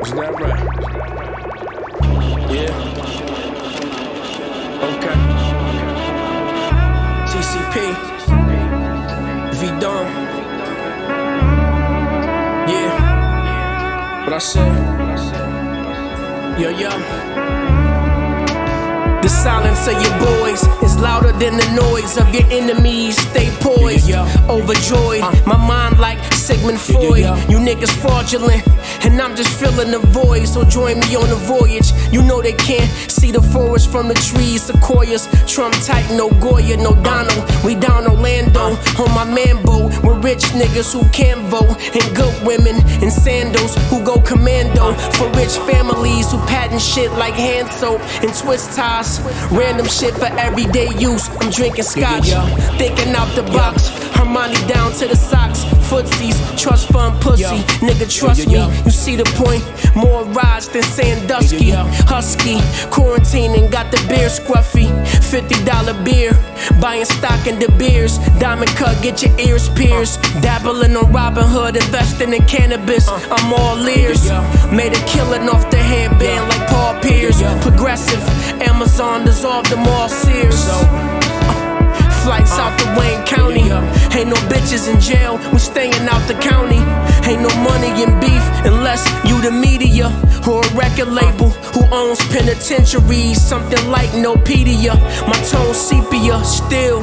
Is that right? Yeah. Okay. TCP. V-Don. Yeah. What I said? Yo, yo. The silence of your boys is louder than the noise of your enemies. Stay poised, overjoyed. My mind like Sigmund Freud. You niggas fraudulent, and I'm just filling the void. So join me on the voyage. You know they can't see the forest from the trees. Sequoias, Trump tight, no Goya, no Donald. We down Orlando on my man boat with rich niggas who can't vote, and good women in sandals who go commando for rich families who patent shit like hand soap and twist ties. Random shit for everyday use. I'm drinking scotch, thinking out the box. Armani down to the socks. Footsies, trust fund pussy. Nigga, trust me, you see the point. More rides than Sandusky. Husky, quarantining, got the beer scruffy. $50 beer, buying stock in De Beers. Diamond cut, get your ears pierced. Dabbling on Robin Hood, investing in cannabis. I'm all ears. Made a killing off the headband like Paul Pierce. Progressive, Amazon dissolved them all Sears. Flights out to Wayne County. Ain't no bitches in jail, we staying out the county. Ain't no money in beef unless you the media or a record label who owns penitentiaries. Something like Nopedia. My tone sepia still.